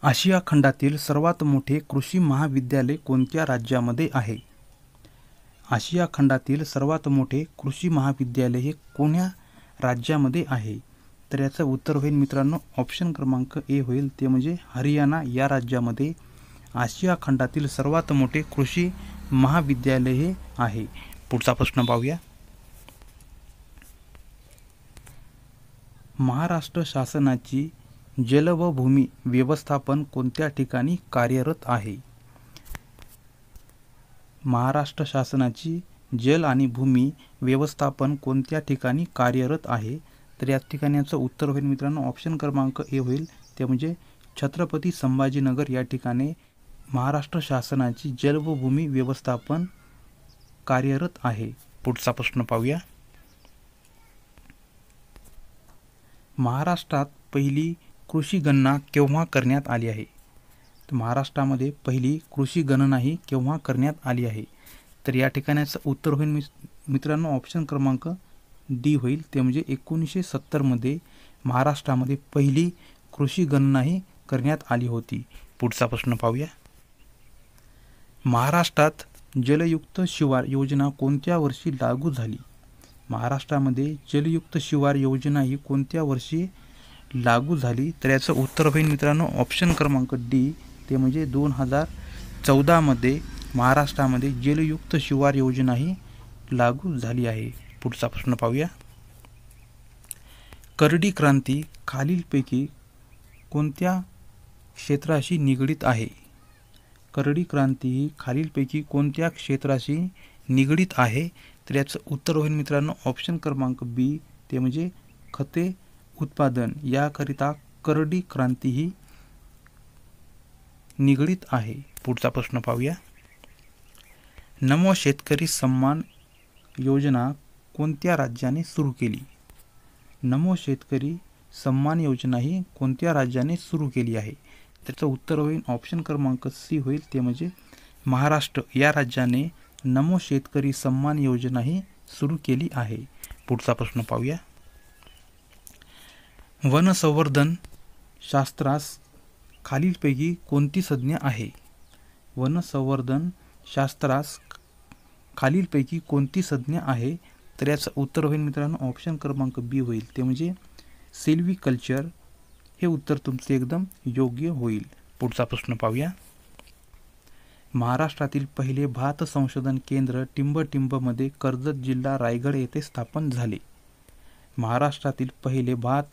आशिया खंडातील सर्वात मोठे कृषी महाविद्यालय कोणत्या राज्यामध्ये आहे? आशिया खंडातील सर्वात मोठे कृषी महाविद्यालय हे कोण्या राज्यामध्ये आहे? तर याचं उत्तर होईल मित्रांनो ऑप्शन क्रमांक ए होईल, ते म्हणजे हरियाणा या राज्यामध्ये आशिया खंडातील सर्वात मोठे कृषी महाविद्यालय हे आहे. पुढचा प्रश्न पाहूया. महाराष्ट्र शासनाची जल व भूमी व्यवस्थापन कोणत्या ठिकाणी कार्यरत आहे? महाराष्ट्र शासनाची जल आणि भूमी व्यवस्थापन कोणत्या ठिकाणी कार्यरत आहे? तर या ठिकाणाचं उत्तर होईल मित्रांनो ऑप्शन क्रमांक ए होईल, ते म्हणजे छत्रपती संभाजीनगर या ठिकाणी महाराष्ट्र शासनाची जल व भूमी व्यवस्थापन कार्यरत आहे. पुढचा प्रश्न पाहूया. महाराष्ट्रात पहिली कृषी गणना केव्हा करण्यात आली आहे? तर महाराष्ट्रामध्ये पहिली कृषी गणना ही केव्हा करण्यात आली आहे? तर या ठिकाणाचं उत्तर होईल मित्रांनो ऑप्शन क्रमांक डी होईल, ते म्हणजे 1970 मध्ये महाराष्ट्रामध्ये पहिली कृषी गणना ही करण्यात आली होती. पुढचा प्रश्न पाहूया. महाराष्ट्रात जलयुक्त शिवार योजना कोणत्या वर्षी लागू झाली? महाराष्ट्रामध्ये जलयुक्त शिवार योजना ही कोणत्या वर्षी लागू झाली? तर याचं उत्तर होईल मित्रांनो ऑप्शन क्रमांक डी, ते म्हणजे 2014 मध्ये महाराष्ट्रामध्ये जलयुक्त शिवार योजना ही लागू झाली आहे. पुढचा प्रश्न पाहूया. करडी क्रांती खालीलपैकी कोणत्या क्षेत्राशी निगडीत आहे? करडी क्रांती ही खालीलपैकी कोणत्या क्षेत्राशी निगडीत आहे? तर याचं उत्तर होईल मित्रांनो ऑप्शन क्रमांक बी, ते म्हणजे खते उत्पादन याकरिता करडी क्रांती ही निगडीत आहे. पुढचा प्रश्न पाहूया. नमो शेतकरी सन्मान योजना कोणत्या राज्याने सुरू केली? नमो शेतकरी सन्मान योजना ही कोणत्या राज्याने सुरू केली आहे? त्याचं उत्तर होईल ऑप्शन क्रमांक सी होईल, ते म्हणजे महाराष्ट्र या राज्याने नमो शेतकरी सन्मान योजना ही सुरू केली आहे. पुढचा प्रश्न पाहूया. वनसंवर्धन शास्त्रास खालीलपैकी कोणती संज्ञा आहे? वनसंवर्धन शास्त्रास खालीलपैकी कोणती संज्ञा आहे? तर याचं उत्तर होईल मित्रांनो ऑप्शन क्रमांक बी होईल, ते म्हणजे सिल्व्हिकल्चर. हे उत्तर तुमचे एकदम योग्य होईल. पुढचा प्रश्न पाहूया. महाराष्ट्रातील पहिले भात संशोधन केंद्र टिंबटिंबमध्ये कर्जत जिल्हा रायगड येथे स्थापन झाले. महाराष्ट्रातील पहिले भात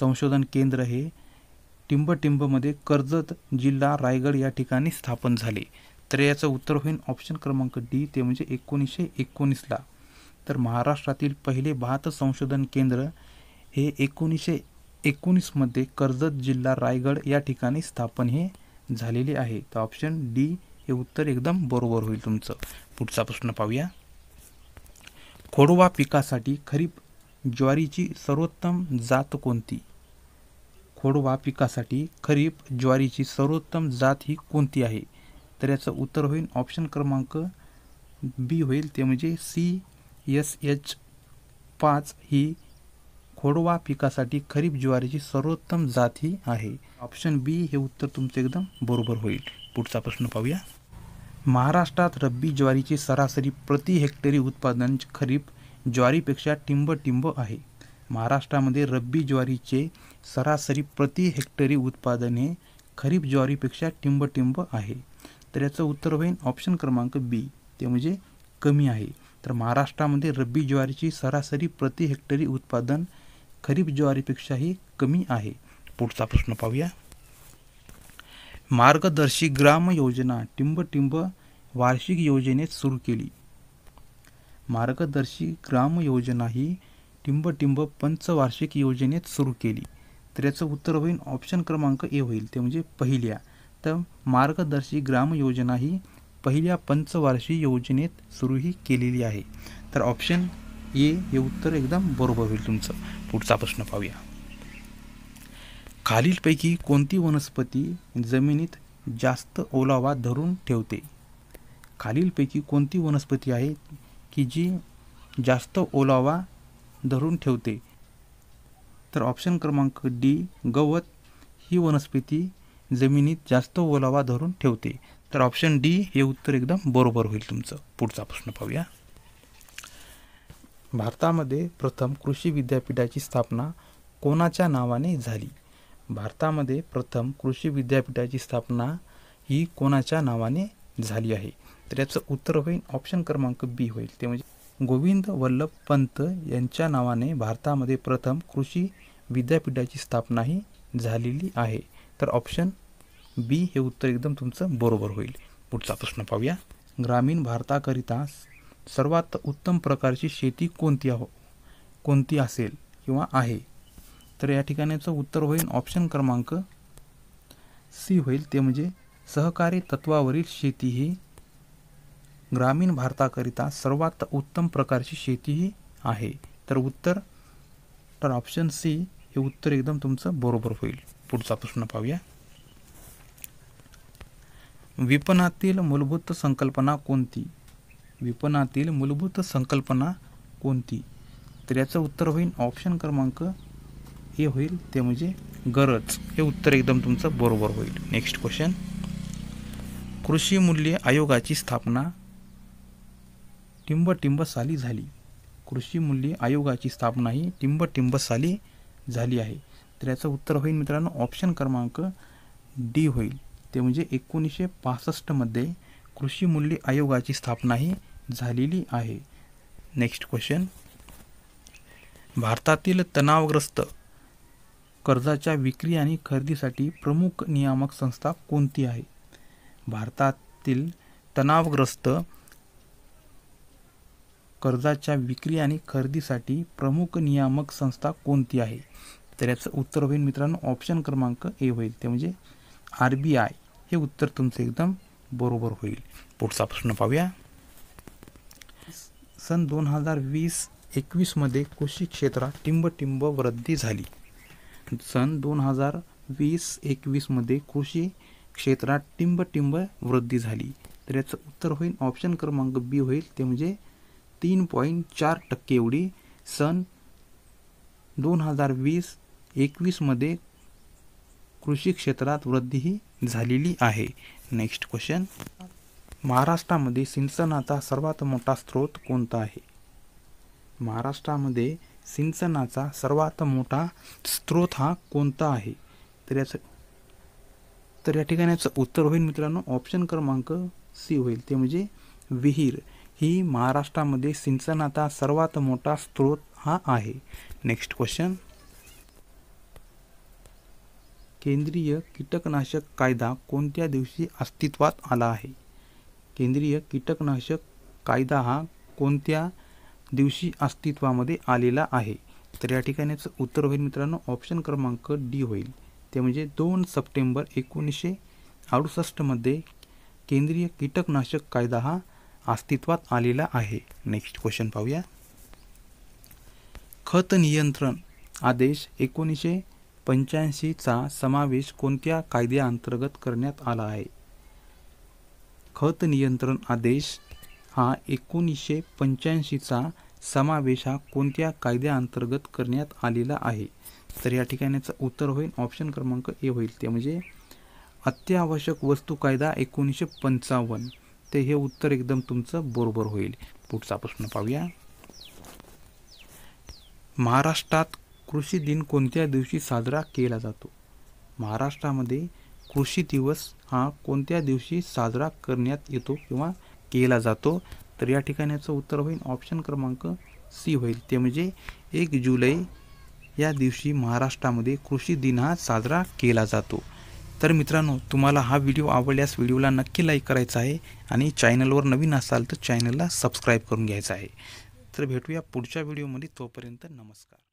संशोधन केंद्र हे टिंबटिंबमध्ये कर्जत जिल्हा रायगड या ठिकाणी स्थापन झाले. तर याचं उत्तर होईल ऑप्शन क्रमांक डी, ते म्हणजे 1919ला. तर महाराष्ट्रातील पहिले भात संशोधन केंद्र हे 1919 मध्ये कर्जत जिल्हा रायगड या ठिकाणी स्थापन हे झालेले आहे. तर ऑप्शन डी हे उत्तर एकदम बरोबर होईल तुमचं. पुढचा प्रश्न पाहूया. खोडवा पिकासाठी खरीप ज्वारीची सर्वोत्तम जात कोणती? खोडवा पिकासाठी खरीप ज्वारीची सर्वोत्तम जात ही कोणती आहे? तर याचं उत्तर होईल ऑप्शन क्रमांक बी होईल, ते म्हणजे CSH5 ही खोडवा पिकासाठी खरीप ज्वारीची सर्वोत्तम जात ही आहे. ऑप्शन बी हे उत्तर तुमचं एकदम बरोबर होईल. पुढचा प्रश्न पाहूया. महाराष्ट्रात रब्बी ज्वारीचे सरासरी प्रति हेक्टरी उत्पादन खरीप ज्वारीपेक्षा टिंबटिंब आहे. महाराष्ट्रामध्ये रब्बी ज्वारीचे सरासरी प्रति हेक्टरी उत्पादन हे खरीप ज्वारीपेक्षा टिंबटिंब आहे. तर याचं उत्तर होईल ऑप्शन क्रमांक बी, ते म्हणजे कमी आहे. तर महाराष्ट्रामध्ये रब्बी ज्वारीची सरासरी प्रति हेक्टरी उत्पादन खरीप ज्वारीपेक्षाही कमी आहे. पुढचा प्रश्न पाहूया. मार्गदर्शी ग्राम योजना टिंबटिंब वार्षिक योजनेत सुरू केली. मार्गदर्शी ग्राम योजना ही टिंबटिंब पंचवार्षिक योजनेत सुरू केली. तर याचं उत्तर होईल ऑप्शन क्रमांक ए होईल, ते म्हणजे पहिल्या. तर मार्गदर्शी ग्राम योजना ही पहिल्या पंचवार्षिक योजनेत सुरू ही केलेली आहे. तर ऑप्शन ए हे उत्तर एकदम बरोबर होईल तुमचं. पुढचा प्रश्न पाहूया. खालीलपैकी कोणती वनस्पती जमिनीत जास्त ओलावा धरून ठेवते? खालीलपैकी कोणती वनस्पती आहे की जी जास्त ओलावा धरून ठेवते? तर ऑप्शन क्रमांक डी गवत ही वनस्पती जमिनीत जास्त ओलावा धरून ठेवते. तर ऑप्शन डी हे उत्तर एकदम बरोबर होईल तुमचं. पुढचा प्रश्न पाहूया. भारतामध्ये प्रथम कृषी विद्यापीठाची स्थापना कोणाच्या नावाने झाली? भारतामध्ये प्रथम कृषी विद्यापीठाची स्थापना ही कोणाच्या नावाने झाली आहे? तर याचं उत्तर होईल ऑप्शन क्रमांक बी होईल, ते म्हणजे गोविंद वल्लभ पंत यांच्या नावाने भारतामध्ये प्रथम कृषी विद्यापीठाची स्थापना ही झालेली आहे. तर ऑप्शन बी हे उत्तर एकदम तुमचं बरोबर होईल. पुढचा प्रश्न पाहूया. ग्रामीण भारताकरिता सर्वात उत्तम प्रकारची शेती कोणती असेल किंवा आहे? तर या ठिकाणाचं उत्तर होईल ऑप्शन क्रमांक सी होईल, ते म्हणजे सहकारी तत्वावरील शेती ही ग्रामीण भारताकरिता सर्वात उत्तम प्रकारची शेती ही आहे. तर ऑप्शन सी हे उत्तर एकदम तुमचं बरोबर होईल. पुढचा प्रश्न पाहूया. विपणनातील मूलभूत संकल्पना कोणती? विपणनातील मूलभूत संकल्पना कोणती? तर याचं उत्तर होईल ऑप्शन क्रमांक ए होईल, ते म्हणजे गरज. हे उत्तर एकदम तुमचं बरोबर होईल. Next question. कृषी मूल्य आयोगाची स्थापना टिंब साली झाली. कृषी मूल्य आयोगाची स्थापना ही टिंब साली झाली आहे. तर याचं उत्तर होईल मित्रांनो ऑप्शन क्रमांक डी होईल, ते म्हणजे 1965 मध्ये कृषी मूल्य आयोगाची स्थापना ही झालेली आहे. Next question. भारतातील तणावग्रस्त कर्जाच्या विक्री आणि खरेदीसाठी प्रमुख नियामक संस्था कोणती आहे? भारतातील तणावग्रस्त कर्जाच्या विक्री आणि खरेदीसाठी प्रमुख नियामक संस्था कोणती आहे? तर याचं उत्तर होईल मित्रांनो ऑप्शन क्रमांक ए होईल, ते म्हणजे RBI. हे उत्तर तुमचं एकदम बरोबर होईल. पुढचा प्रश्न पाहूया. सन 2020-21 मध्ये कृषी क्षेत्रात टिंब वृद्धी झाली. सन 2020-21 मध्ये कृषी क्षेत्रात टिंब वृद्धी झाली. तर याचं उत्तर होईल ऑप्शन क्रमांक बी होईल, ते म्हणजे 3.4% एवढी सन 2020-21 मध्ये कृषी क्षेत्रात वृद्धी ही झालेली आहे. Next question. महाराष्ट्रामध्ये सिंचनाचा सर्वात मोठा स्रोत कोणता आहे? महाराष्ट्रामध्ये सिंचनाचा सर्वात मोठा स्रोत हा कोणता आहे? तर या ठिकाणाचं उत्तर होईल मित्रांनो ऑप्शन क्रमांक सी होईल, ते म्हणजे विहीर ही महाराष्ट्रामध्ये सिंचनाचा सर्वात मोठा स्रोत हा आहे. Next question. केंद्रीय कीटकनाशक कायदा कोणत्या दिवशी अस्तित्वात आला आहे? केंद्रीय कीटकनाशक कायदा हा कोणत्या दिवशी अस्तित्वामध्ये आलेला आहे? तर या ठिकाणाचं उत्तर होईल मित्रांनो ऑप्शन क्रमांक डी होईल, ते म्हणजे 2 सप्टेंबर 1968 मध्ये केंद्रीय कीटकनाशक कायदा हा अस्तित्वात आलेला आहे. नेक्स्ट क्वेश्चन पाहूया. खत नियंत्रण आदेश 1985 चा समावेश कोणत्या कायद्याअंतर्गत करण्यात आला आहे? खत नियंत्रण आदेश हा 1985 चा समावेश हा कोणत्या कायद्याअंतर्गत करण्यात आलेला आहे? तर या ठिकाणाचं उत्तर होईल ऑप्शन क्रमांक ए होईल, ते म्हणजे अत्यावश्यक वस्तू कायदा 1955. ते हे उत्तर एकदम तुमचं बरोबर होईल. पुढचा प्रश्न पाहूया. महाराष्ट्रात कृषी दिन कोणत्या दिवशी साजरा केला जातो? महाराष्ट्रामध्ये कृषी दिवस हा कोणत्या दिवशी साजरा करण्यात येतो किंवा केला जातो? तर या ठिकाणाचं उत्तर होईल ऑप्शन क्रमांक सी होईल, ते म्हणजे 1 जुलै या दिवशी महाराष्ट्रामध्ये कृषी दिन हा साजरा केला जातो. तर मित्रांनो, तुम्हाला हा व्हिडिओ आवडल्यास व्हिडिओला नक्की लाईक करायचा आहे आणि चॅनलवर नवीन असाल तर चॅनलला सबस्क्राईब करून घ्यायचं आहे. तर भेटूया पुढच्या व्हिडिओमध्ये. तोपर्यंत नमस्कार.